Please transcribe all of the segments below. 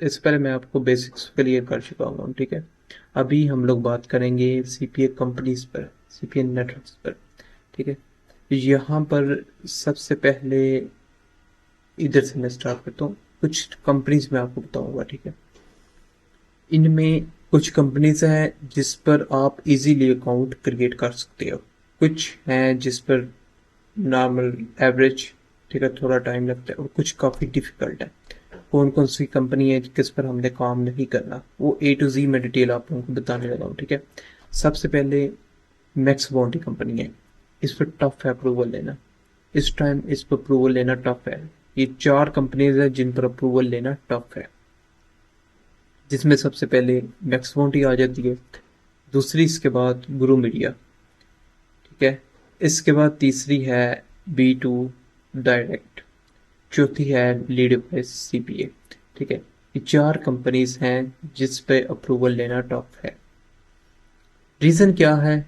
इससे पहले मैं आपको बेसिक्स क्लियर कर चुका हूँ, ठीक है। अभी हम लोग बात करेंगे सीपीए कंपनीज पर, सीपीए नेटवर्क्स पर, ठीक है। यहाँ पर सबसे पहले इधर से मैं स्टार्ट करता हूँ। कुछ कंपनीज मैं आपको बताऊंगा, ठीक है। इनमें कुछ कंपनीज हैं जिस पर आप इजीली अकाउंट क्रिएट कर सकते हो, कुछ हैं जिस पर नॉर्मल एवरेज, ठीक है, थोड़ा टाइम लगता है, और कुछ काफ़ी डिफिकल्ट है। कौन कौन सी कंपनी है किस पर हमने काम नहीं करना, वो ए टू जी में डिटेल आप लोगों को बताने लगा हूँ, ठीक है। सबसे पहले मैक्स बॉन्डी कंपनी है। इस पर टफ है अप्रूवल लेना, इस टाइम इस पर अप्रूवल लेना टफ है। ये चार कंपनीज है जिन पर अप्रूवल लेना टफ है, जिसमें सबसे पहले मैक्स बॉन्डी आ जाती है, दूसरी इसके बाद गुरु मीडिया, ठीक है। इसके बाद तीसरी है बी टू डायरेक्ट, चौथी है लीड बाय सीपीए, ठीक है। ये चार कंपनीज हैं जिस पे अप्रूवल लेना टफ है। रीजन क्या है?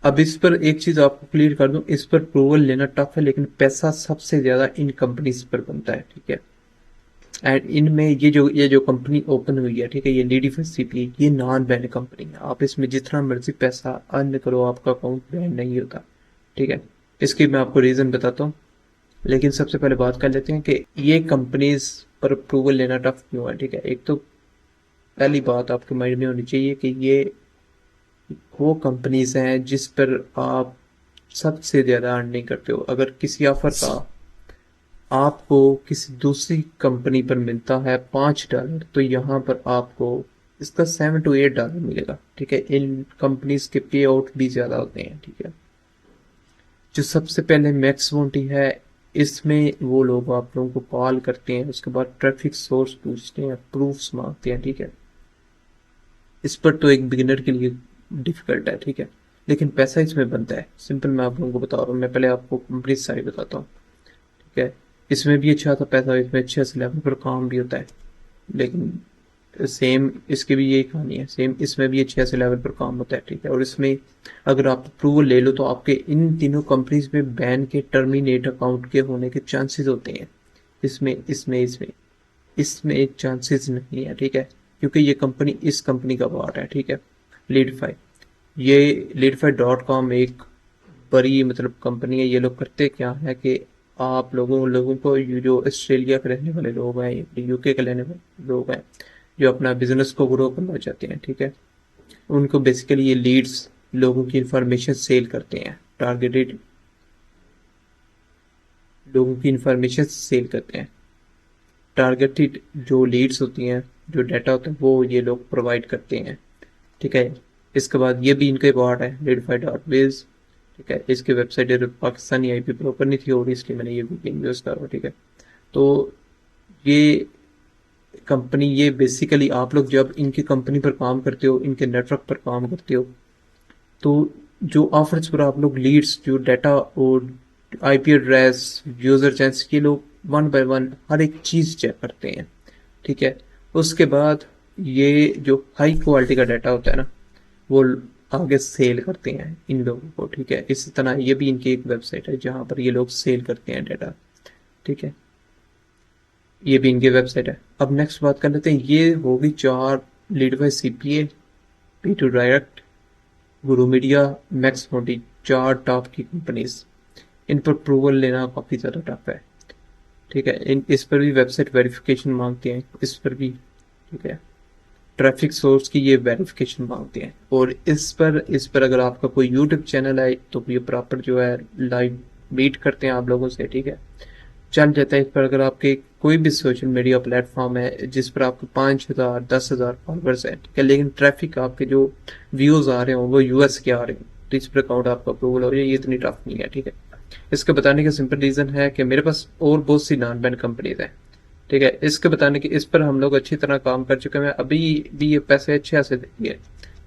अब इस पर एक चीज आपको क्लियर कर दूं, इस पर अप्रूवल लेना टफ है, लेकिन पैसा सबसे ज्यादा इन कंपनीज पर बनता है, ठीक है। एंड इनमें ये जो कंपनी ओपन हुई है, ठीक है, ये लीडिफाई सीपीए, ये नॉन बैन कंपनी है। आप इसमें जितना मर्जी पैसा अर्न करो, आपका अकाउंट बैन नहीं होता, ठीक है। इसकी मैं आपको रीजन बताता हूँ, लेकिन सबसे पहले बात कर लेते हैं कि ये कंपनीज पर अप्रूवल लेना टफ क्यों है, ठीक है। एक तो पहली बात आपके माइंड में होनी चाहिए कि ये वो कंपनीज हैं जिस पर आप सबसे ज़्यादा अर्निंग करते हो। अगर किसी ऑफर का आपको किसी दूसरी कंपनी पर मिलता है $5, तो यहाँ पर आपको इसका $7 to $8 मिलेगा, ठीक है। इन कंपनीज के पे आउट भी ज़्यादा होते हैं, ठीक है। जो सबसे पहले मैक्स बोंटी है, इसमें वो लोग आप लोगों को कॉल करते हैं, उसके बाद ट्रैफिक सोर्स पूछते हैं, प्रूफ्स मांगते हैं, ठीक है। इस पर तो एक बिगिनर के लिए डिफिकल्ट है, ठीक है, लेकिन पैसा इसमें बनता है। सिंपल मैं आप लोगों को बता रहा हूँ, मैं पहले आपको कंपनी सारी बताता हूँ, ठीक है। इसमें भी अच्छा था पैसा, इसमें अच्छे से लेवल पर काम भी होता है, लेकिन सेम इसकी भी यही कहानी है, सेम इसमें भी अच्छे से लेवल पर काम होता है, ठीक है। और इसमें अगर आप अप्रूवल ले लो तो आपके इन तीनों कंपनीज में बैन के टर्मिनेट अकाउंट के होने के चांसेस होते हैं। इसमें इसमें इसमें इसमें चांसेस नहीं है, ठीक है, क्योंकि ये कंपनी इस कंपनी का पार्ट है, ठीक है, लीडफाई। ये लीडफाई.com एक बड़ी मतलब कंपनी है। ये लोग करते क्या है कि आप लोगों लोगों को, ये जो ऑस्ट्रेलिया के रहने वाले लोग हैं, यूके के रहने वाले लोग हैं, जो अपना बिजनेस को ग्रो करना चाहते हैं, ठीक है, उनको बेसिकली ये लीड्स, लोगों की इंफॉर्मेशन सेल करते हैं, टारगेटेड लोगों की इंफॉर्मेशन सेल करते हैं। टारगेटेड जो लीड्स होती हैं, जो डाटा होता है, वो ये लोग प्रोवाइड करते हैं, ठीक है। इसके बाद ये भी इनका पार्ट है, लीडफाई.biz, ठीक है। इसकी वेबसाइट पाकिस्तानी आईपी प्रॉपर नहीं थी, और इसलिए मैंने ये VPN यूज़ करा, ठीक है। तो ये कंपनी, ये बेसिकली आप लोग जब इनकी कंपनी पर काम करते हो, इनके नेटवर्क पर काम करते हो, तो जो ऑफर्स पर आप लोग लीड्स, जो डाटा और आईपी एड्रेस, यूजर चेंस, ये लोग वन बाय वन हर एक चीज चेक करते हैं, ठीक है। उसके बाद ये जो हाई क्वालिटी का डाटा होता है ना, वो आगे सेल करते हैं इन लोगों को, ठीक है। इसी तरह ये भी इनकी एक वेबसाइट है जहाँ पर ये लोग सेल करते हैं डाटा, ठीक है। ये भी इनकी वेबसाइट है। अब नेक्स्ट बात कर लेते हैं, ये होगी चार, lead by CPA, P to direct, guru media, max मोटी, चार टॉप की कंपनीज। इन पर अप्रूवल लेना काफ़ी ज़्यादा टफ है, ठीक है। इन इस पर भी वेबसाइट वेरिफिकेशन मांगते हैं, इस पर भी, ठीक है। ट्रैफिक सोर्स की ये वेरिफिकेशन मांगते हैं, और इस पर अगर आपका कोई यूट्यूब चैनल है तो ये प्रॉपर जो है लाइव मीट करते हैं आप लोगों से, ठीक है, चल जाता है। इस पर अगर आपके कोई भी सोशल मीडिया प्लेटफॉर्म है जिस पर आपके 5,000 10,000 फॉलोअर्स है, ठीक है, लेकिन ट्रैफिक आपके जो व्यूज आ रहे हो वो यूएस के आ रहे हो, तो इस पर अकाउंट आपका अप्रूवल हो जाए, ये इतनी टफ नहीं है, ठीक है। इसके बताने का सिंपल रीजन है कि मेरे पास और बहुत सी नॉन बैन कंपनीज हैं, ठीक है। इसके बताने की, इस पर हम लोग अच्छी तरह काम कर चुके हैं, अभी भी ये पैसे अच्छे से देंगे,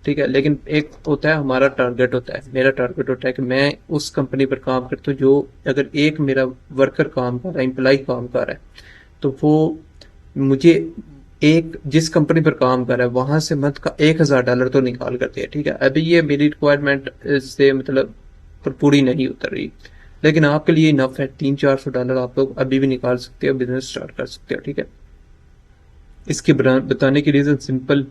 ठीक है। लेकिन एक होता है हमारा टारगेट, होता है मेरा टारगेट, होता है कि मैं उस कंपनी पर काम करता हूँ जो, अगर एक मेरा वर्कर काम कर रहा है, एम्प्लॉय काम कर रहा है, तो वो मुझे एक जिस कंपनी पर काम कर रहा है वहां से मंथ का $1,000 तो निकाल करते हैं, ठीक है। अभी ये मेरी रिक्वायरमेंट से मतलब पर पूरी नहीं उतर रही, लेकिन आपके लिए इनफ है, $300-400 आप लोग अभी भी निकाल सकते हो, बिजनेस स्टार्ट कर सकते हो, ठीक है। इसके बताने की रीज़न सिंपल,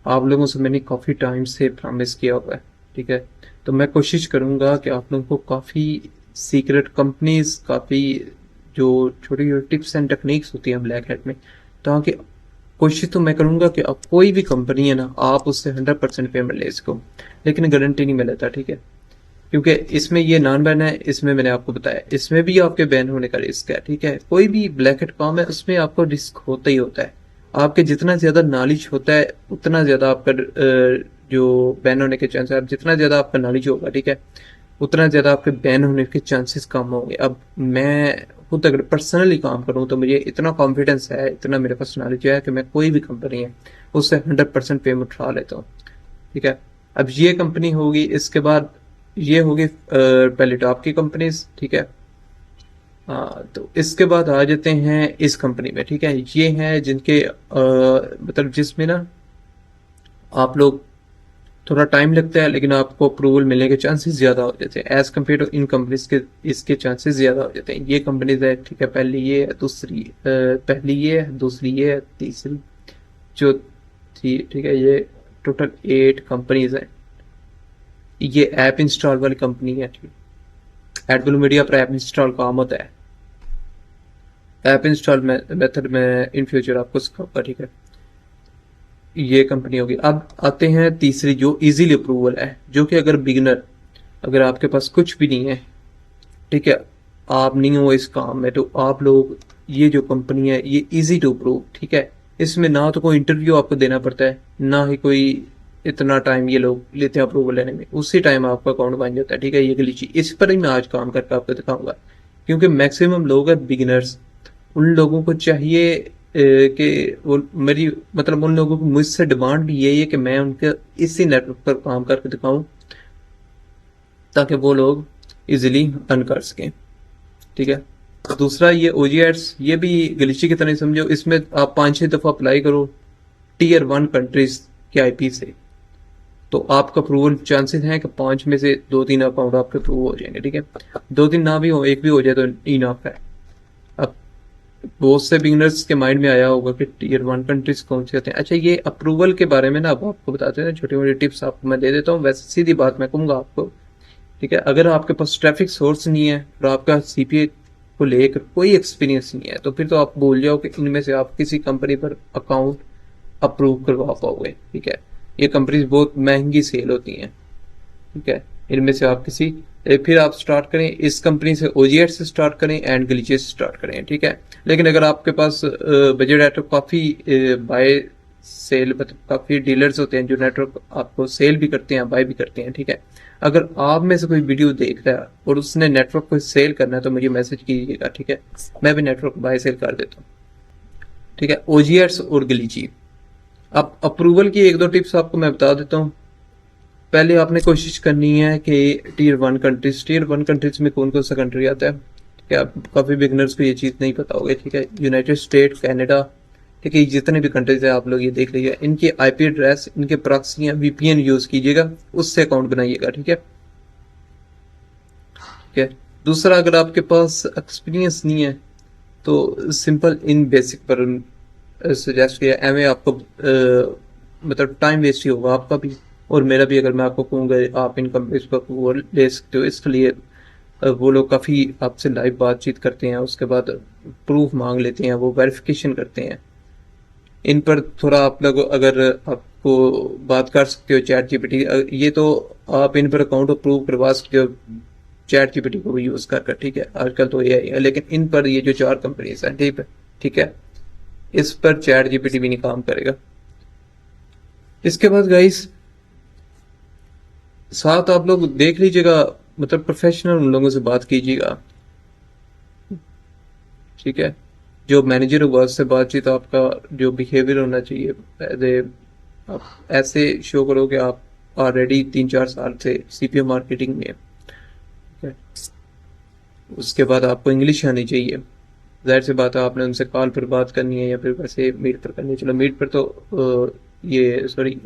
आप लोगों से मैंने काफ़ी टाइम से प्रॉमिस किया हुआ है, ठीक है। तो मैं कोशिश करूँगा कि आप लोगों को काफ़ी सीक्रेट कंपनीज, काफ़ी जो छोटी छोटी टिप्स एंड टेक्निक्स होती हैं ब्लैक हैट में, ताकि कोशिश तो मैं करूँगा कि आप कोई भी कंपनी है ना, आप उससे 100% पेमेंट ले सको, लेकिन गारंटी नहीं मिलता, ठीक है। क्योंकि इसमें ये नॉन बैन है, इसमें मैंने आपको बताया इसमें भी आपके बैन होने का रिस्क है, ठीक है। कोई भी ब्लैक हेट काम है उसमें आपको रिस्क होता ही होता है। आपके जितना ज्यादा नॉलेज होता है उतना ज्यादा आपका जो बैन होने के चांस है, अब जितना ज्यादा आपका नॉलेज होगा, ठीक है, उतना ज्यादा आपके बैन होने के चांसेस कम होंगे। अब मैं खुद अगर पर्सनली काम करूं तो मुझे इतना कॉन्फिडेंस है, इतना मेरे पास नॉलेज है कि मैं कोई भी कंपनी है उससे 100% पेमेंट उठा लेता हूँ, ठीक है। अब ये कंपनी होगी, इसके बाद ये होगी पहले टॉप की कंपनीज, ठीक है। हाँ, तो इसके बाद आ जाते हैं इस कंपनी में, ठीक है। ये हैं जिनके मतलब जिसमें ना आप लोग थोड़ा टाइम लगता है लेकिन आपको अप्रूवल मिलने के चांसेस ज्यादा हो जाते हैं एज कम्पेयर टू इन कंपनीज के, इसके चांसेस ज्यादा हो जाते हैं। ये कंपनीज है, ठीक है, पहली ये है, दूसरी पहली ये है, दूसरी ये है, तीसरी चौथी, ठीक है। ये टोटल 8 कंपनीज हैं। ये ऐप इंस्टॉल वाली कंपनी है, ठीक है। एडब्लू मीडिया पर ऐप इंस्टॉल काम होता है, ऐप इंस्टॉल मेथड में इन फ्यूचर आपको सिखाऊंगा, ठीक है। ये कंपनी होगी। अब आते हैं तीसरी जो इजीली अप्रूवल है, जो कि अगर बिगनर, अगर आपके पास कुछ भी नहीं है, ठीक है, आप नहीं हो इस काम में, तो आप लोग ये जो कंपनी है ये इजी टू अप्रूव, ठीक है। इसमें ना तो कोई इंटरव्यू आपको देना पड़ता है, ना ही कोई इतना टाइम ये लोग लेते हैं अप्रूवल लेने में, उसी टाइम आपका अकाउंट बन जाता है, ठीक है। ये ग्लिची इस पर ही मैं आज काम करके आपको दिखाऊंगा, क्योंकि मैक्सिमम लोग हैं बिगिनर्स, उन लोगों को चाहिए कि वो मेरी मतलब उन लोगों को मुझसे डिमांड भी यही है कि मैं उनके इसी नेटवर्क पर काम करके दिखाऊं, ताकि वो लोग इजीली अर्न कर सकें, ठीक है। दूसरा ये ओजी एड्स, ये भी गलीची की तरह समझो, इसमें आप 5-6 दफा अप्लाई करो टीयर 1 कंट्रीज के आईपी से, तो आपका अप्रूवल चांसेस हैं कि 5 में से 2-3 अकाउंट आपके अप्रूव हो जाएंगे, ठीक है। 2-3 ना भी हो, एक भी हो जाए तो इनफ है। अब बहुत से बिगनर्स के माइंड में आया होगा कि टीयर 1 कंट्रीज कौन से होते हैं। अच्छा, ये अप्रूवल के बारे में ना अब आपको बताते हैं, छोटी मोटी टिप्स आपको मैं दे देता हूँ। वैसे सीधी बात मैं कहूंगा आपको, ठीक है, अगर आपके पास ट्रैफिक सोर्स नहीं है और आपका सीपीए को लेकर कोई एक्सपीरियंस नहीं है, तो फिर तो आप बोल जाओ कि इनमें से आप किसी कंपनी पर अकाउंट अप्रूव करवा पाओगे, ठीक है। ये कंपनीज बहुत महंगी सेल होती हैं, ठीक है। इनमें से आप किसी फिर आप स्टार्ट करें इस कंपनी से, ओजीएट से स्टार्ट करें, एंड ग्लिचेस से स्टार्ट करें, ठीक है। लेकिन अगर आपके पास बजट है तो काफ़ी बाय सेल, मतलब काफ़ी डीलर्स होते हैं जो नेटवर्क आपको सेल भी करते हैं, बाय भी करते हैं, ठीक है। अगर आप में से कोई वीडियो देख रहा है और उसने नेटवर्क को सेल करना है तो मुझे मैसेज कीजिएगा, ठीक है। मैं भी नेटवर्क बाय सेल कर देता हूँ, ठीक है। ओजीएट्स और ग्लिची, अब अप्रूवल की 1-2 टिप्स आपको मैं बता देता हूँ। पहले आपने कोशिश करनी है कि टीयर 1 कंट्रीज में कौन कौन सा कंट्री आता है, ठीक है। काफ़ी बिगनर्स को ये चीज़ नहीं पता होगी, ठीक है। यूनाइटेड स्टेट, कनाडा, ठीक है, जितने भी कंट्रीज है आप लोग ये देख लीजिए, इनके आईपी एड्रेस, इनके प्रॉक्सी या वीपीएन यूज़ कीजिएगा, उससे अकाउंट बनाइएगा, ठीक है, ठीक है। दूसरा, अगर आपके पास एक्सपीरियंस नहीं है तो सिंपल इन बेसिक पर सजेस्ट किया, एवं आपको मतलब टाइम वेस्ट ही होगा आपका भी और मेरा भी, अगर मैं आपको कहूँगा आप इन कंपनीज पर वो ले सकते हो। इसके लिए वो लोग काफ़ी आपसे लाइव बातचीत करते हैं, उसके बाद प्रूफ मांग लेते हैं, वो वेरिफिकेशन करते हैं। इन पर थोड़ा आप लोग अगर आपको बात कर सकते हो चैट जीपीटी, ये तो आप इन पर अकाउंट अप्रूव करवा सकते हो चैट जीपीटी को भी यूज़ कर, ठीक है। आजकल तो ये है, लेकिन इन पर ये जो 4 कंपनीज हैं, ठीक है, इस पर चैट जीपीटी भी नहीं काम करेगा। इसके बाद गाइस साथ आप लोग देख लीजिएगा, मतलब प्रोफेशनल उन लोगों से बात कीजिएगा, ठीक है। जो मैनेजर होगा उससे बातचीत, आपका जो बिहेवियर होना चाहिए आप ऐसे शो करो कि आप ऑलरेडी 3-4 साल से सीपीओ मार्केटिंग में, ठीक है। उसके बाद आपको इंग्लिश आनी चाहिए, जाहिर सी बात है आपने उनसे कॉल पर बात करनी है या फिर वैसे मीट पर करनी है। चलो मीट पर तो ये सॉरी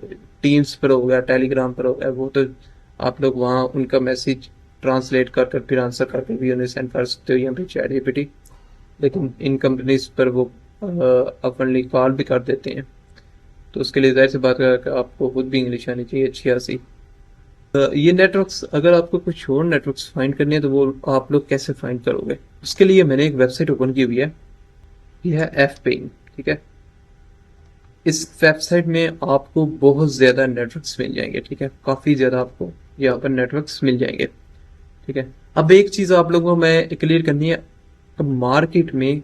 टीम्स पर हो गया, टेलीग्राम पर हो गया, वो तो आप लोग वहाँ उनका मैसेज ट्रांसलेट कर कर फिर आंसर करके भी उन्हें सेंड कर सकते हो यहाँ पे चैट जीपीटी। लेकिन इन कंपनीज पर वो अपनली कॉल भी कर देते हैं, तो उसके लिए जाहिर सी बात है कि आपको खुद भी इंग्लिश आनी चाहिए अच्छी खासी। ये नेटवर्क्स, अगर आपको कुछ और नेटवर्क्स फाइंड करने हैं तो वो आप लोग कैसे फाइंड करोगे? उसके लिए मैंने एक वेबसाइट ओपन की हुई है, ये है एफपेइंग, ठीक है। इस वेबसाइट में आपको बहुत ज़्यादा नेटवर्क्स मिल जाएंगे, ठीक है, काफ़ी ज़्यादा आपको यहाँ पर नेटवर्क्स मिल जाएंगे, ठीक है। अब एक चीज़ आप लोगों को मैं क्लियर करनी है, मार्केट में,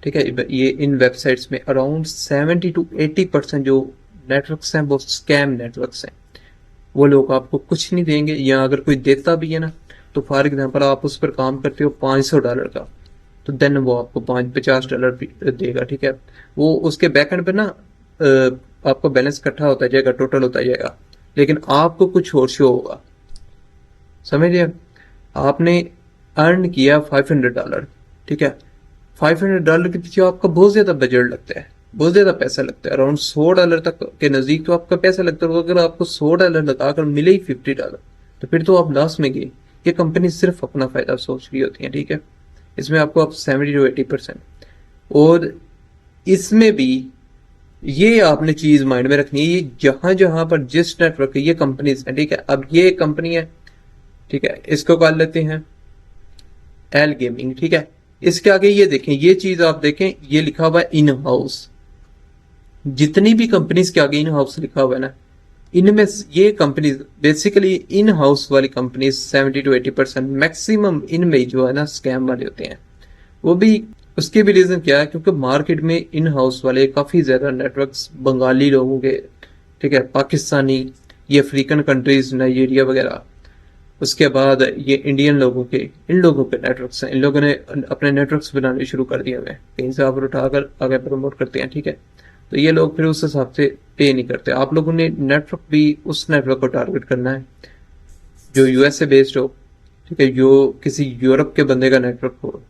ठीक है, ये इन वेबसाइट्स में अराउंड 70 to 80% जो नेटवर्क्स हैं वो स्कैम नेटवर्क्स हैं। वो लोग आपको कुछ नहीं देंगे, या अगर कोई देता भी है ना, तो फॉर एग्जांपल आप उस पर काम करते हो $500 का, तो देन वो आपको $50 भी देगा, ठीक है। वो उसके बैक एंड पे ना आपको बैलेंस इकट्ठा होता जाएगा, टोटल होता जाएगा, लेकिन आपको कुछ और शो होगा, समझिए। आपने अर्न किया $500, ठीक है। $500 के पीछे आपका बहुत ज्यादा बजट लगता है, बहुत ज्यादा पैसा लगता है, अराउंड $100 तक के नजदीक तो आपका पैसा लगता है। अगर आपको $100 लगाकर मिले ही $50, तो फिर तो आप लॉस में गए। ये कंपनी सिर्फ अपना फायदा सोच रही होती है, ठीक है। इसमें आपको आप 70 to 80%, और इसमें भी ये आपने चीज माइंड में रखनी है, ये जहां जहां पर जिस नेटवर्क ये कंपनीज है, ठीक है। अब ये कंपनी है, ठीक है, इसको कर लेते हैं एल गेमिंग, ठीक है। इसके आगे ये देखें, ये चीज आप देखें, ये लिखा हुआ है इन हाउस। जितनी भी कंपनीज के आगे इन हाउस लिखा हुआ है ना, इनमें ये कंपनीज बेसिकली इन हाउस वाली कंपनीज 70 to 80% मैक्सिमम इनमें जो है ना स्कैम वाले होते हैं। वो भी, उसके भी रीजन क्या है, क्योंकि मार्केट में इन हाउस वाले काफी ज्यादा नेटवर्क्स बंगाली लोगों के, ठीक है, पाकिस्तानी, ये अफ्रीकन कंट्रीज, नाइजीरिया वगैरह, उसके बाद ये इंडियन लोगों के, इन लोगों के नेटवर्क्स हैं। इन लोगों ने अपने नेटवर्क्स बनाने शुरू कर दिए हुए हैं, कहीं से ऑफर उठाकर आगे प्रमोट करते हैं, ठीक है। तो ये लोग फिर उस हिसाब से पे नहीं करते। आप लोगों ने नेटवर्क भी उस नेटवर्क को टारगेट करना है जो यूएसए बेस्ड हो, ठीक है, जो किसी यूरोप के बंदे का नेटवर्क हो,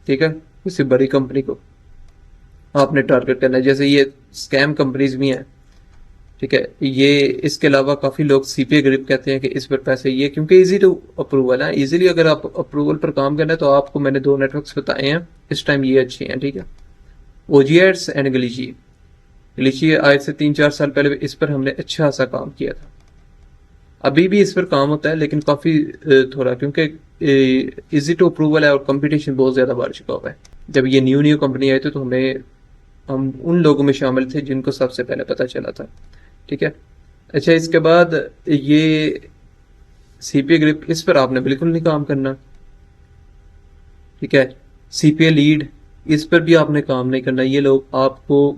ठीक है, किसी बड़ी कंपनी को आपने टारगेट करना है। जैसे ये स्कैम कंपनीज भी हैं, ठीक है। ये इसके अलावा काफी लोग सीपीए ग्रिप कहते हैं कि इस पर पैसे, ये क्योंकि इजी टू अप्रूवल है, इजीली अगर आप अप्रूवल पर काम करना है, तो आपको मैंने दो नेटवर्क्स बताए हैं इस टाइम, ये अच्छे हैं, ठीक है। ओजीएट्स एंड ग्लिची। ग्लिची आज से 3-4 साल पहले इस पर हमने अच्छा सा काम किया था, अभी भी इस पर काम होता है, लेकिन काफी थोड़ा, क्योंकि इजी टू अप्रूवल है और कंपटीशन बहुत ज्यादा बढ़ चुका हुआ है। जब ये न्यू न्यू कंपनी आई थी तो हम उन लोगों में शामिल थे जिनको सबसे पहले पता चला था, ठीक है। अच्छा, इसके बाद ये सीपीए ग्रिप, इस पर आपने बिल्कुल नहीं काम करना, ठीक है। सीपीए लीड, इस पर भी आपने काम नहीं करना। ये लोग आपको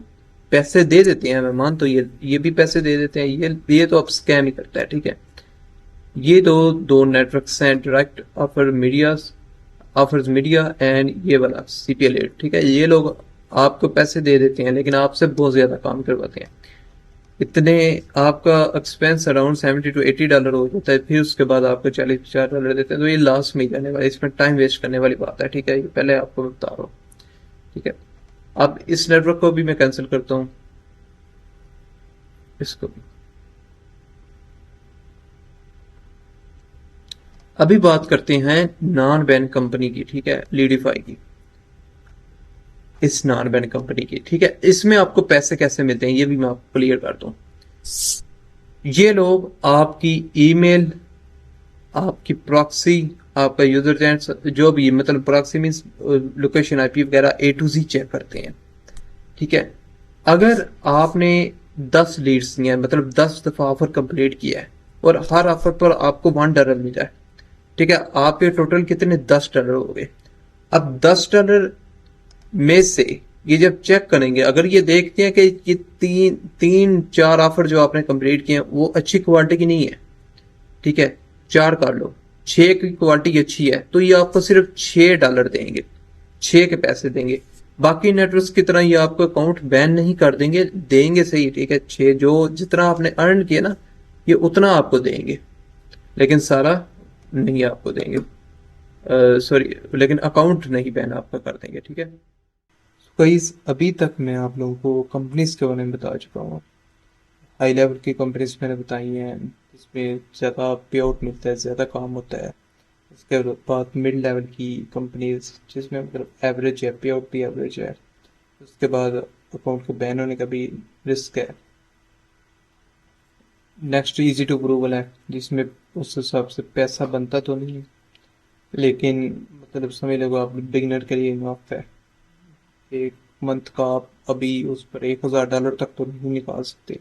पैसे दे देते हैं, मैं मानता हूँ ये भी पैसे दे देते हैं, ये तो अब स्कैम ही करता है, ठीक है। ये दो नेटवर्क्स हैं, direct offer media, offers media and ये वाला सीपीए लीड, ठीक है। ये लोग आपको पैसे दे देते हैं, लेकिन आपसे बहुत ज्यादा काम करवाते हैं। इतने आपका एक्सपेंस अराउंड $70 to 80 हो जाता है, फिर उसके बाद आपको $40-50 देते हैं, तो ये लॉस में जाने वाला, इसमें टाइम वेस्ट करने वाली बात है, ठीक है। ये पहले आपको बता रहा हूँ, ठीक है। अब इस नेटवर्क को भी मैं कैंसिल करता हूँ, इसको भी। अभी बात करते हैं नॉन बैन कंपनी की, ठीक है, लीडिफाई की, इस नॉन बैन कंपनी की, ठीक है। इसमें आपको पैसे कैसे मिलते हैं ये भी मैं आपको क्लियर कर दूं। ये लोग आपकी ईमेल, आपकी प्रॉक्सी, आपका यूजर जेंट, जो भी, मतलब प्रॉक्सी मींस लोकेशन, आईपी वगैरह A to Z चेक करते हैं, ठीक है। अगर आपने 10 लीड्स दिए हैं, मतलब 10 दफा ऑफर कंप्लीट किया है, और हर ऑफर पर आपको $1 मिला है, ठीक है, आपके टोटल कितने $10 हो गए। अब $10 में से ये जब चेक करेंगे, अगर ये देखते हैं कि ये तीन चार ऑफर जो आपने कंप्लीट किए हैं वो अच्छी क्वालिटी की नहीं है, ठीक है, 4 कर लो, 6 की क्वालिटी अच्छी है, तो ये आपको सिर्फ $6 देंगे, 6 के पैसे देंगे। बाकी नेटवर्क्स की तरह ये आपको अकाउंट बैन नहीं कर देंगे, देंगे सही, ठीक है, 6 जो जितना आपने अर्न किया ना, ये उतना आपको देंगे, लेकिन सारा नहीं आपको देंगे, सॉरी, लेकिन अकाउंट नहीं बैन आपका कर देंगे, ठीक है। गाइस, अभी तक मैं आप लोगों को कंपनीज के बारे में बता चुका हूँ। हाई लेवल की कंपनीज मैंने बताई हैं, जिसमें ज़्यादा पे आउट मिलता है, ज़्यादा काम होता है। उसके बाद मिड लेवल की कंपनीज, जिसमें मतलब एवरेज है, पे आउट भी एवरेज है। उसके बाद अकाउंट के बैन होने का भी रिस्क है। नेक्स्ट इजी टू अप्रूवल है, जिसमें उस हिसाब से पैसा बनता तो नहीं है, लेकिन मतलब समझ लो आप बिगिनर के लिए इनफ है। एक मंथ का आप अभी उस पर $1,000 तक तो नहीं निकाल सकते,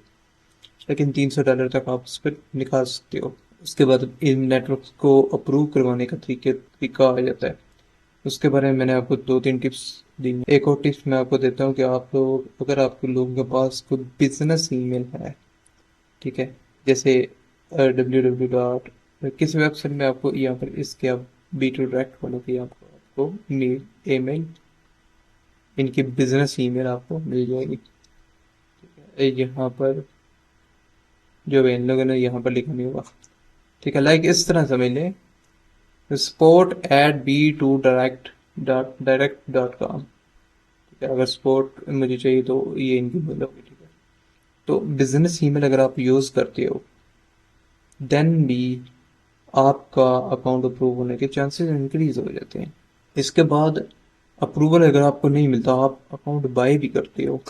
लेकिन $300 तक आप उस पर निकाल सकते हो। उसके बाद इन नेटवर्क को अप्रूव करवाने का तरीका आ जाता है। उसके बारे में मैंने आपको 2-3 टिप्स दी हैं। एक और टिप्स मैं आपको देता हूँ कि आप लोग, अगर आपके लोगों के पास कोई बिजनेस ईमेल है, ठीक है, जैसे www. किसी वेबसाइट में आपको यहाँ पर इसके आप B2 डायरेक्ट खोलोगे, आपको आपको ईमेल, इनकी बिजनेस ईमेल आपको मिल जाएगी। यहाँ पर जो भी इन लोगों ने यहाँ पर लिखा नहीं होगा, ठीक है, लाइक इस तरह समझ लें, sport@b2direct.com, ठीक है। अगर स्पोर्ट मुझे चाहिए तो ये इनकी मेल होगी, ठीक है। तो बिजनेस ईमेल अगर आप यूज करते हो, देन भी आपका अकाउंट अप्रूव होने के चांसेस इंक्रीज हो जाते हैं। इसके बाद अप्रूवल अगर आपको नहीं मिलता, आप अकाउंट बाय भी करते हो,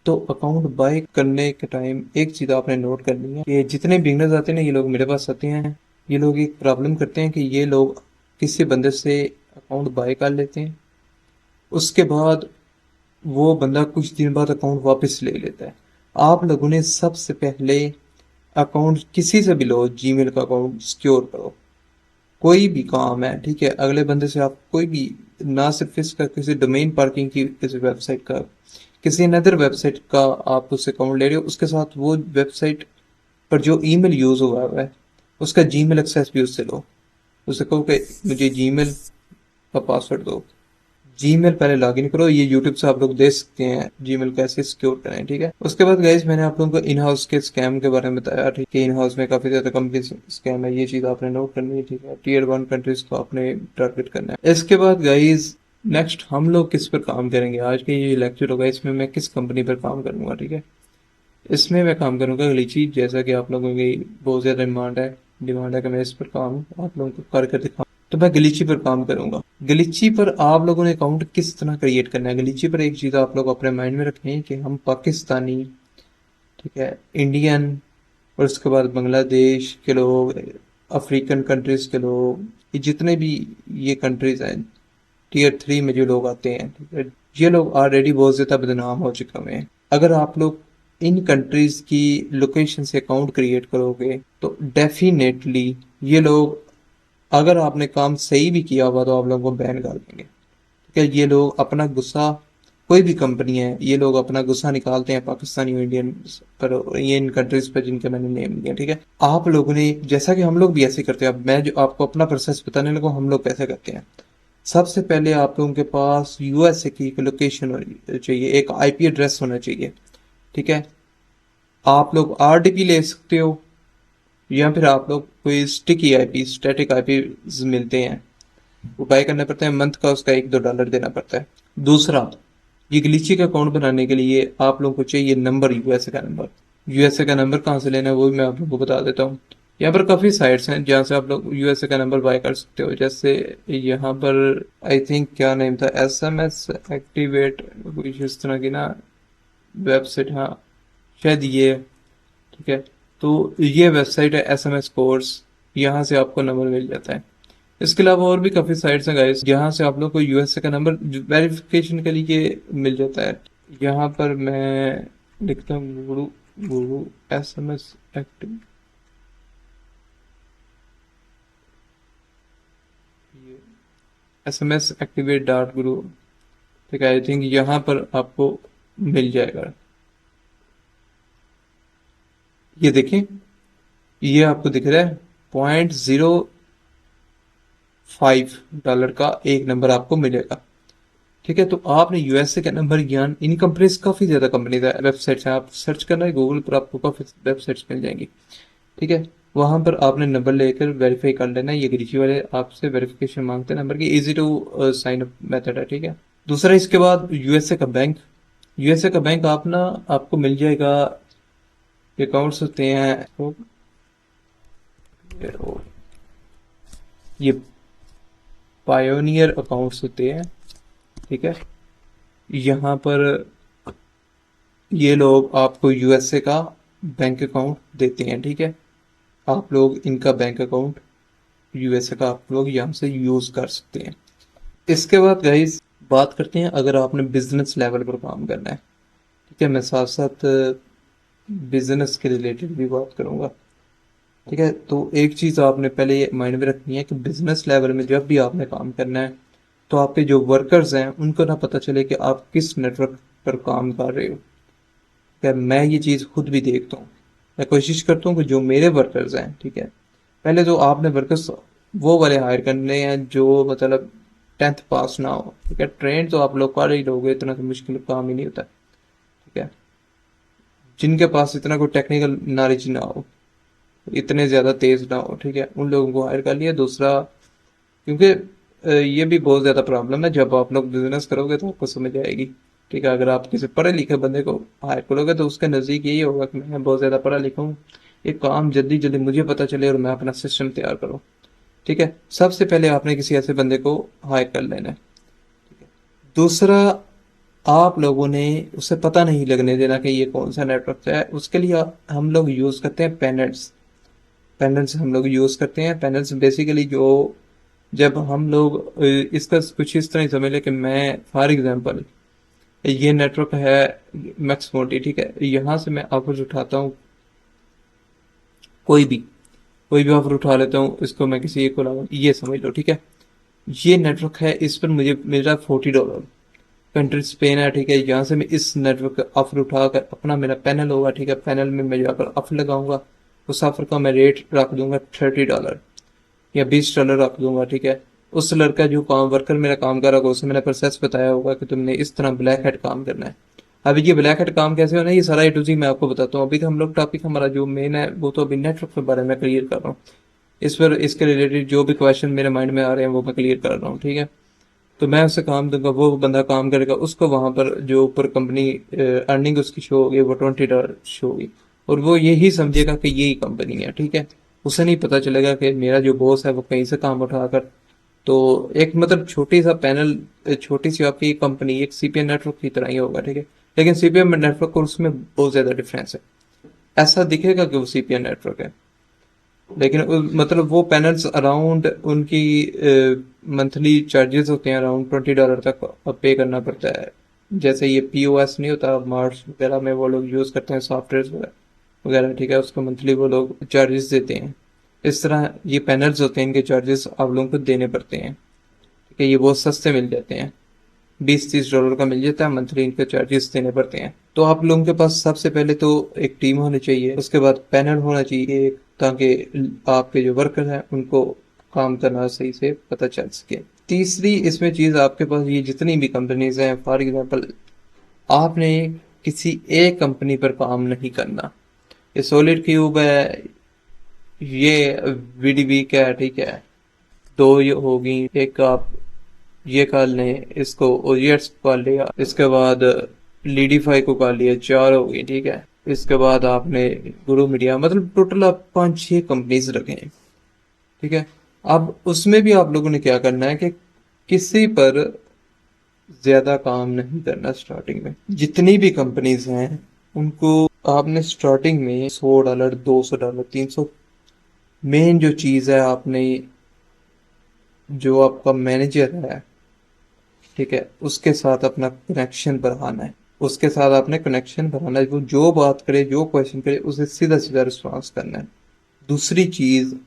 तो अकाउंट बाय करने के टाइम एक चीज़ आपने नोट करनी है कि जितने बिगनर्स आते हैं ना, ये लोग मेरे पास आते हैं, ये लोग एक प्रॉब्लम करते हैं कि ये लोग किसी बंदे से अकाउंट बाय कर लेते हैं, उसके बाद वो बंदा कुछ दिन बाद अकाउंट वापस ले लेता है। आप लोगों ने सबसे पहले अकाउंट किसी से भी लो, जीमेल का अकाउंट सिक्योर करो। कोई भी काम है, ठीक है, अगले बंदे से आप कोई भी, ना सिर्फ इसका, किसी डोमेन पार्किंग की किसी वेबसाइट का, किसी अनदर वेबसाइट का आप उससे अकाउंट ले रहे हो, उसके साथ वो वेबसाइट पर जो ईमेल यूज हुआ है उसका जीमेल एक्सेस भी उससे लो। उससे कहो कि मुझे जीमेल का पासवर्ड दो। जीमेल पहले लॉगिन करो, ये यूट्यूब से आप लोग देख सकते हैं जीमेल कैसे सिक्योर करें, ठीक है। उसके बाद गाइस मैंने आप लोगों को इन हाउस के स्कैम के बारे में बताया, ठीक है। इन हाउस में काफी ज्यादा कंपनी स्कैम है, ये चीज आपने नोट करनी है, ठीक है। Tier 1 कंट्रीज को आपने टारगेट करना है। इसके बाद गाइस नेक्स्ट हम लोग किस पर काम करेंगे, आज के ये लेक्चर होगा, इसमें मैं किस कंपनी पर काम करूंगा, ठीक है। इसमें मैं काम करूंगा ग्लिची, जैसा कि आप लोगों की बहुत ज्यादा डिमांड है कि मैं इस पर काम आप लोगों को करके दिखाऊं, तो मैं ग्लिची पर काम करूंगा। ग्लिची पर आप लोगों ने अकाउंट किस तरह क्रिएट करना है, ग्लिची पर एक चीज आप लोग अपने माइंड में रखें कि हम पाकिस्तानी, ठीक है, इंडियन, और उसके बाद बांग्लादेश के लोग, अफ्रीकन कंट्रीज के लोग, ये जितने भी ये कंट्रीज हैं Tier 3 में जो लोग आते हैं, ठीक है, ये लोग ऑलरेडी बहुत ज्यादा बदनाम हो चुके हुए हैं। अगर आप लोग इन कंट्रीज की लोकेशन से अकाउंट क्रिएट करोगे तो डेफिनेटली ये लोग, अगर आपने काम सही भी किया हुआ, तो आप लोगों को बैन कर देंगे, ठीक है। ये लोग अपना गुस्सा, कोई भी कंपनी है, ये लोग अपना गुस्सा निकालते हैं पाकिस्तानी और इंडियन पर, ये इन कंट्रीज पर जिनके मैंने नेम लिया, ठीक है। आप लोगों ने, जैसा कि हम लोग भी ऐसे करते हैं, अब मैं जो आपको अपना प्रोसेस बताने लगा, हम लोग कैसे करते हैं। सबसे पहले आप लोगों के पास यूएसए की एक लोकेशन होनी चाहिए, एक आईपी एड्रेस होना चाहिए, ठीक है। आप लोग आरडीपी ले सकते हो, या फिर आप लोग कोई स्टिकी आईपी, स्टैटिक आईपी मिलते हैं, वो बाय करना पड़ता है, मंथ का उसका $1-2 देना पड़ता है। दूसरा, ये ग्लिची का अकाउंट बनाने के लिए आप लोगों को चाहिए नंबर, यूएसए का नंबर। यूएसए का नंबर कहाँ से लेना है वो भी मैं आप लोगों को बता देता हूँ। यहाँ पर काफ़ी साइट्स हैं जहाँ से आप लोग यूएसए का नंबर बाय कर सकते हो, जैसे यहाँ पर आई थिंक क्या नेम था, SMS एक्टिवेट, कुछ इस तरह की ना वेबसाइट, हाँ शायद ये, ठीक है। तो ये वेबसाइट है SMS कोर्स, यहाँ से आपको नंबर मिल जाता है। इसके अलावा और भी काफ़ी साइट्स हैं गाइस, जहाँ से आप लोग को यूएसए का नंबर वेरिफिकेशन के लिए मिल जाता है। यहाँ पर मैं लिखता हूँ गुरु, गुरु SMS एक्टिव, SMS एक्टिवेट.guru, ठीक है। आई थिंक यहाँ पर आपको मिल जाएगा, ये देखें, ये आपको दिख रहा है $0.05 का एक नंबर आपको मिलेगा, ठीक है। तो आपने यूएसए का नंबर ज्ञान, इन कंपनीज, काफ़ी ज़्यादा कंपनीज है, वेबसाइट्स हैं, आप सर्च करना है गूगल पर, आपको काफ़ी वेबसाइट्स मिल जाएंगी, ठीक है। वहां पर आपने नंबर लेकर वेरीफाई कर लेना है, ये ग्रीची वाले आपसे वेरिफिकेशन मांगते हैं नंबर की, easy to sign up method है, ठीक है। दूसरा, इसके बाद यूएसए का बैंक, यूएसए का बैंक आप ना, आपको मिल जाएगा, अकाउंट्स होते हैं, तो ये पायोनियर अकाउंट्स होते हैं, ठीक है। यहाँ पर ये लोग आपको यूएसए का बैंक अकाउंट देते हैं, ठीक है। आप लोग इनका बैंक अकाउंट यूएसए का आप लोग यहाँ से यूज़ कर सकते हैं। इसके बाद गाइस बात करते हैं अगर आपने बिजनेस लेवल पर काम करना है, ठीक है। मैं साथ साथ बिजनेस के रिलेटेड भी बात करूंगा, ठीक है। तो एक चीज़ आपने पहले ये माइंड में रखनी है कि बिजनेस लेवल में जब भी आपने काम करना है तो आपके जो वर्कर्स हैं उनको ना पता चले कि आप किस नेटवर्क पर काम कर रहे हो। क्या मैं ये चीज़ खुद भी देखता हूँ, मैं कोशिश करता हूँ कि जो मेरे वर्कर्स हैं, ठीक है, पहले तो आपने वर्कर्स वो वाले हायर करने हैं जो मतलब 10th पास ना हो, ठीक है। ट्रेन तो आप लोग कर ही लोगे, इतना तो मुश्किल काम ही नहीं होता, ठीक है। जिनके पास इतना कोई टेक्निकल नॉलेज ना हो, इतने ज़्यादा तेज ना हो, ठीक है, उन लोगों को हायर कर लिया। दूसरा, क्योंकि ये भी बहुत ज़्यादा प्रॉब्लम है, जब आप लोग बिजनेस करोगे तो आपको समझ आएगी, ठीक है। अगर आप किसी पढ़े लिखे बंदे को हायर करोगे तो उसके नज़दीक यही होगा कि मैं बहुत ज़्यादा पढ़ा लिखा हूँ, ये काम जल्दी जल्दी मुझे पता चले और मैं अपना सिस्टम तैयार करूँ, ठीक है। सबसे पहले आपने किसी ऐसे बंदे को हायर कर लेना है। दूसरा, आप लोगों ने उसे पता नहीं लगने देना कि ये कौन सा नेटवर्क है। उसके लिए हम लोग यूज़ करते हैं पेनेट्स। पेनेट्स हम लोग यूज़ करते हैं। पेनेट्स बेसिकली जो जब हम लोग इसका कुछ इस तरह समझ लें कि मैं फॉर एग्जांपल ये नेटवर्क है मैक्स मोटी, ठीक है। यहाँ से मैं ऑफर उठाता हूँ, कोई भी कोई भी ऑफर उठा लेता हूँ, इसको मैं किसी एक को लगा, ये समझ लो, ठीक है। ये नेटवर्क है, इस पर मुझे मेरा $40, कंट्री स्पेन है, ठीक है। यहाँ से मैं इस नेटवर्क का ऑफर उठाकर अपना मेरा पैनल होगा, ठीक है, पैनल में मैं जाकर ऑफर लगाऊंगा, उस ऑफर का मैं रेट रख दूंगा $30 या $20 रख दूंगा, ठीक है। उस लड़का जो काम वर्कर मेरा काम कर रहा होगा उसे मैंने प्रोसेस बताया होगा कि तुमने इस तरह ब्लैक हेड काम करना है। अभी ये ब्लैक हेड काम कैसे होना है, ये सारा ए टू जी मैं आपको बताता हूँ। अभी तो हम लोग टॉपिक हमारा जो मेन है वो तो अभी नेटवर्क के बारे में क्लियर कर रहा हूँ। इस पर इसके रिलेटेड जो भी क्वेश्चन मेरे माइंड में आ रहे हैं वो मैं क्लियर कर रहा हूँ, ठीक है। तो मैं उससे काम दूंगा, वो बंदा काम करेगा, उसको वहां पर जो ऊपर कंपनी अर्निंग उसकी शो होगी वो $20 शो होगी, और वो यही समझेगा कि यही कंपनी है, ठीक है। उसे नहीं पता चलेगा कि मेरा जो बॉस है वो कहीं से काम उठाकर। तो एक मतलब छोटी सा पैनल, छोटी सी आपकी कंपनी एक सीपीएन नेटवर्क की तरह ही होगा, ठीक है। लेकिन सीपीएन नेटवर्क और उसमें बहुत ज्यादा डिफरेंस है। ऐसा दिखेगा कि वो सीपीएन नेटवर्क है, लेकिन मतलब वो पैनल्स अराउंड उनकी मंथली चार्जेस होते हैं अराउंड $20 तक पे करना पड़ता है। जैसे ये पीओएस नहीं होता मार्स वगैरह में वो लोग यूज़ करते हैं सॉफ्टवेयर वगैरह वगैरह, ठीक है, उसको मंथली वो लोग चार्जेस देते हैं। इस तरह ये पैनल्स होते हैं, इनके चार्जेस आप लोगों को देने पड़ते हैं, ठीक है। ये बहुत सस्ते मिल जाते हैं, $20-30 का मिल जाता है मंथली, इनके चार्जेस देने पड़ते हैं। तो आप लोगों के पास सबसे पहले तो एक टीम होनी चाहिए, उसके बाद पैनल होना चाहिए एक, ताकि आपके जो वर्कर हैं उनको काम करना सही से पता चल सके। तीसरी इसमें चीज़, आपके पास ये जितनी भी कंपनीज हैं, फॉर एग्जांपल आपने किसी एक कंपनी पर काम नहीं करना। ये सॉलिड क्यूब है, ये वीडीबी का है, ठीक है, दो ये होगी। एक आप ये कर लें, इसको ओजीएट्स को कर लिया, इसके बाद लीडीफाई को कर लिया, 4 होगी, ठीक है। इसके बाद आपने गुरु मीडिया, मतलब टोटल आप 5-6 कंपनीज रखे हैं, ठीक है। अब उसमें भी आप लोगों ने क्या करना है कि किसी पर ज्यादा काम नहीं करना। स्टार्टिंग में जितनी भी कंपनीज हैं उनको आपने स्टार्टिंग में $100, $200, 300, मेन जो चीज है आपने, जो आपका मैनेजर है, ठीक है, उसके साथ अपना कनेक्शन बढ़ाना है। उसके साथ आपने कनेक्शन बढ़ाना है, वो जो बात करे जो क्वेश्चन करे उसे सीधा सीधा रिस्पॉन्स करना है। दूसरी चीज,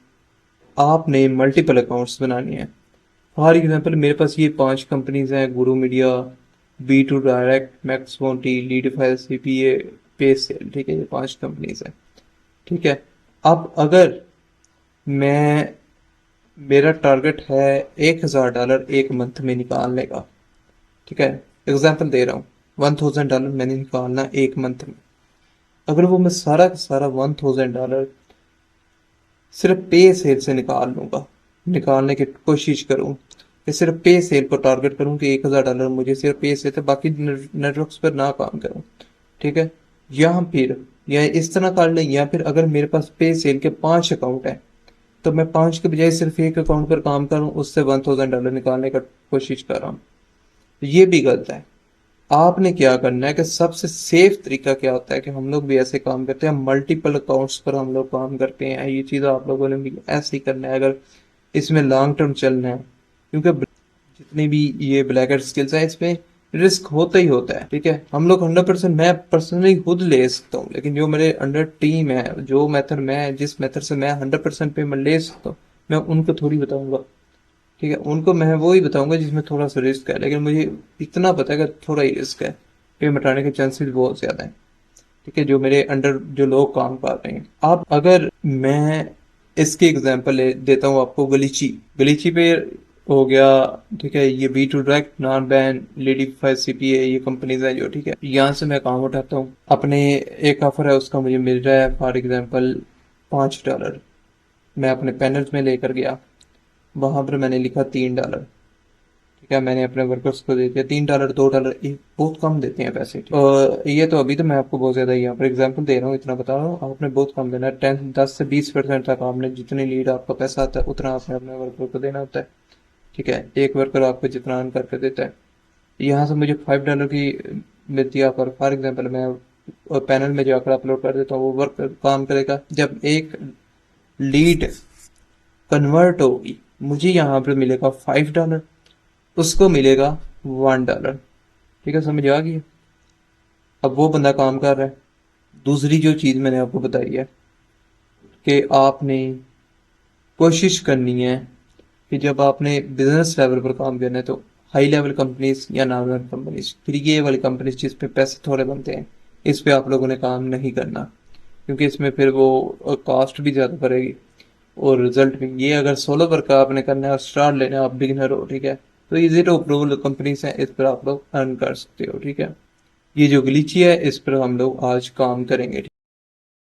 आपने मल्टीपल अकाउंट्स बनानी है। फॉर एग्जाम्पल मेरे पास ये 5 कंपनीज हैं, गुरु मीडिया, B2 डायरेक्ट, मैक्स मोटी, लीडफाई, सीपीए, पे सेल, ठीक है, ये 5 कंपनीज हैं, ठीक है। अब अगर मैं, मेरा टारगेट है $1000 एक मंथ में निकालने का, ठीक है, एग्जाम्पल दे रहा हूँ, $1000 मैंने निकालना एक मंथ में। अगर वो मैं सारा का सारा $1000 सिर्फ पे सेल से निकाल लूंगा, निकालने की कोशिश करूँ कि सिर्फ पे सेल पर टारगेट करूँ कि $1000 मुझे सिर्फ पे सेल से, बाकी नेटवर्क्स पर ना काम करूँ, ठीक है। या इस तरह कर लें, या फिर अगर मेरे पास पे सेल के 5 अकाउंट है तो मैं 5 के बजाय सिर्फ एक अकाउंट पर काम करूँ, उससे $1000 निकालने का कोशिश कर रहा हूँ। ये भी गलत है। आपने क्या करना है कि सबसे सेफ तरीका क्या होता है कि हम लोग भी ऐसे काम करते हैं, मल्टीपल अकाउंट्स पर हम लोग काम करते हैं, ये चीज़ आप लोगों ने भी ऐसे ही करना है अगर इसमें लॉन्ग टर्म चलना है, क्योंकि जितनी भी ये ब्लैक हैट स्किल्स है इसमें रिस्क होता ही होता है। ठीक है, हम लोग 100%, मैं पर्सनली खुद ले सकता हूँ, लेकिन जो मेरे अंडर टीम है, जो मेथड मैं जिस मेथड से मैं 100% पे मैं ले सकता हूँ, मैं उनको थोड़ी बताऊंगा। ठीक है, उनको मैं वो ही बताऊंगा जिसमें थोड़ा सा रिस्क है, लेकिन मुझे इतना पता है कि थोड़ा ही रिस्क है, पेमेंट आने के चांसेस बहुत ज्यादा हैं। ठीक है, जो मेरे अंडर जो लोग काम कर रहे हैं। अब अगर मैं इसकी एग्जांपल देता हूँ आपको, गलीची गलीची पे हो गया। ठीक है, ये बी टू डायरेक्ट, नॉन बैन, लेडीफाई, सीपीए, ये कंपनीज हैं जो, ठीक है, यहाँ से मैं काम उठाता हूँ अपने। एक ऑफर है उसका मुझे मिल रहा है फॉर एग्जांपल $5। मैं अपने पैनल में लेकर गया, वहां पर मैंने लिखा $3। ठीक है, मैंने अपने वर्कर्स को दे दिया $3, $2, ये बहुत कम देते हैं पैसे। और ये तो अभी तो मैं आपको बहुत ज्यादा यहाँ पर एग्जांपल दे रहा हूँ, इतना बता रहा हूँ, आपने बहुत कम देना है। 10 से 20% तक आपने जितनी लीड आपका पैसा आता है उतना आपने अपने वर्कर को देना होता है। ठीक है, एक वर्कर आपको जितना अर्न करके देता है। यहाँ से मुझे $5 की मिलती है पर फॉर एग्जाम्पल मैं पैनल में जाकर अपलोड कर देता हूँ, वो वर्क काम करेगा। जब एक लीड कन्वर्ट होगी, मुझे यहाँ पर मिलेगा $5, उसको मिलेगा $1। ठीक है, समझ आ गई? अब वो बंदा काम कर रहा है। दूसरी जो चीज मैंने आपको बताई है कि आपने कोशिश करनी है कि जब आपने बिजनेस लेवल पर काम करना है तो हाई लेवल कंपनीज या नॉर्मल कंपनीज, फिर ये वाली कंपनीज जिस पे पैसे थोड़े बनते हैं, इस पे आप लोगों ने काम नहीं करना, क्योंकि इसमें फिर वो कॉस्ट भी ज़्यादा पड़ेगी और रिजल्ट भी। ये अगर सोलो वर्क आपने करना है और स्टार्ट लेना है, आप बिगिनर हो, ठीक है, तो इजी टू अप्रूवल कंपनीज हैं, इस पर आप लोग अर्न कर सकते हो। ठीक है, ये जो ग्लिची है इस पर हम लोग आज काम करेंगे।